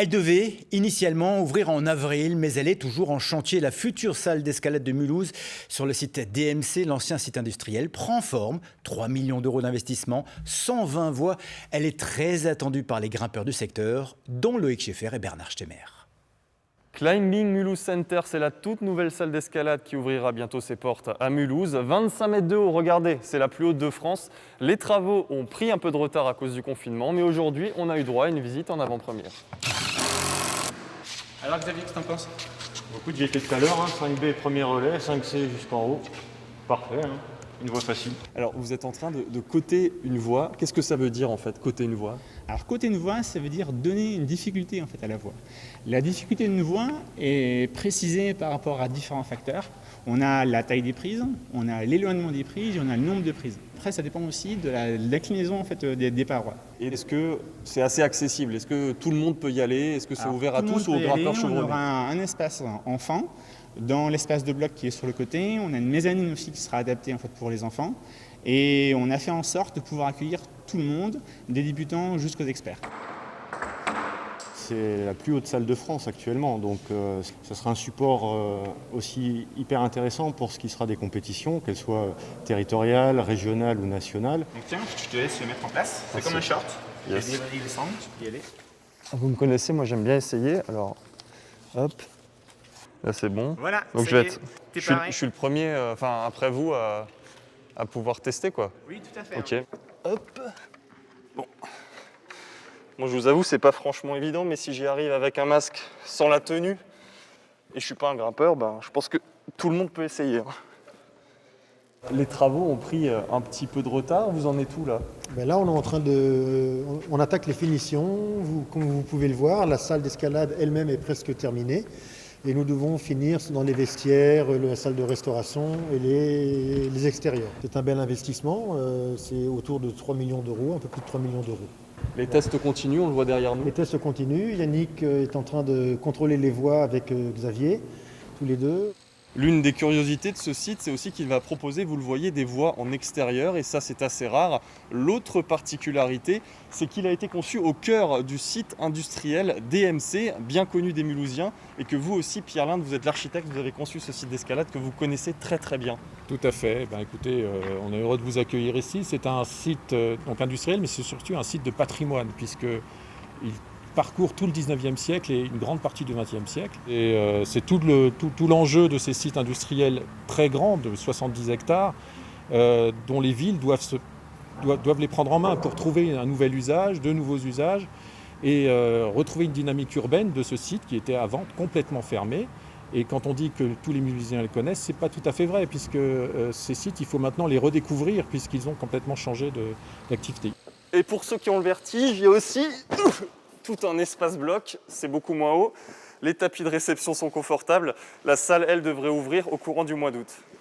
Elle devait initialement ouvrir en avril, mais elle est toujours en chantier. La future salle d'escalade de Mulhouse, sur le site DMC, l'ancien site industriel, prend forme. 3 millions d'euros d'investissement, 120 voies. Elle est très attendue par les grimpeurs du secteur, dont Loïc Scheffer et Bernard Stemmer. Climbing Mulhouse Center, c'est la toute nouvelle salle d'escalade qui ouvrira bientôt ses portes à Mulhouse. 25 mètres de haut, regardez, c'est la plus haute de France. Les travaux ont pris un peu de retard à cause du confinement, mais aujourd'hui, on a eu droit à une visite en avant-première. Alors Xavier, qu'est-ce que t'en penses? Beaucoup de GT tout à l'heure, 5B premier relais, 5C jusqu'en haut. Parfait, une voie facile. Alors, vous êtes en train de coter une voie. Qu'est-ce que ça veut dire en fait, coter une voie? Alors coter une voie, ça veut dire donner une difficulté en fait à la voie. La difficulté d'une voie est précisée par rapport à différents facteurs. On a la taille des prises, on a l'éloignement des prises et on a le nombre de prises. Après, ça dépend aussi de l'inclinaison en fait, des parois. Et est-ce que c'est assez accessible? Est-ce que tout le monde peut y aller? Est-ce que c'est ouvert à tous ou aux grimpeurs chevronnés? On aura un espace enfant. Dans l'espace de bloc qui est sur le côté, on a une mezzanine aussi qui sera adaptée en fait, pour les enfants. Et on a fait en sorte de pouvoir accueillir tout le monde, des débutants jusqu'aux experts. C'est la plus haute salle de France actuellement, donc ça sera un support aussi hyper intéressant pour ce qui sera des compétitions, qu'elles soient territoriales, régionales ou nationales. Donc tiens, je te laisse le mettre en place. C'est comme un short. Yes. Il descend, tu peux y aller. Vous me connaissez, moi j'aime bien essayer. Alors, hop, là c'est bon. Voilà, donc ça je vais y est, être, t'es je pareil. suis le premier, après vous, à pouvoir tester quoi. Oui, tout à fait. Ok. Hop. Bon. Bon, je vous avoue, c'est pas franchement évident, mais si j'y arrive avec un masque sans la tenue et je suis pas un grimpeur, je pense que tout le monde peut essayer. Les travaux ont pris un petit peu de retard. Vous en êtes où là? Là, on est en train on attaque les finitions. Comme vous pouvez le voir, la salle d'escalade elle-même est presque terminée. Et nous devons finir dans les vestiaires, la salle de restauration et les extérieurs. C'est un bel investissement. C'est autour de 3 millions d'euros, un peu plus de 3 millions d'euros. Les tests continuent, on le voit derrière nous. Les tests continuent. Yannick est en train de contrôler les voies avec Xavier, tous les deux. L'une des curiosités de ce site, c'est aussi qu'il va proposer, vous le voyez, des voies en extérieur, et ça c'est assez rare. L'autre particularité, c'est qu'il a été conçu au cœur du site industriel DMC, bien connu des Mulhousiens, et que vous aussi, Pierre Linde, vous êtes l'architecte, vous avez conçu ce site d'escalade que vous connaissez très très bien. Tout à fait. Écoutez, on est heureux de vous accueillir ici. C'est un site donc industriel, mais c'est surtout un site de patrimoine, puisqu'il parcourt tout le 19e siècle et une grande partie du 20e siècle. Et c'est tout l'enjeu de ces sites industriels très grands, de 70 hectares, dont les villes doivent les prendre en main pour trouver un nouvel usage, de nouveaux usages, et retrouver une dynamique urbaine de ce site qui était avant complètement fermé. Et quand on dit que tous les Mulhousiens les connaissent, c'est pas tout à fait vrai, puisque ces sites, il faut maintenant les redécouvrir, puisqu'ils ont complètement changé d'activité. Et pour ceux qui ont le vertige, il y a aussi tout un espace bloc, c'est beaucoup moins haut. Les tapis de réception sont confortables. La salle, elle, devrait ouvrir au courant du mois d'août.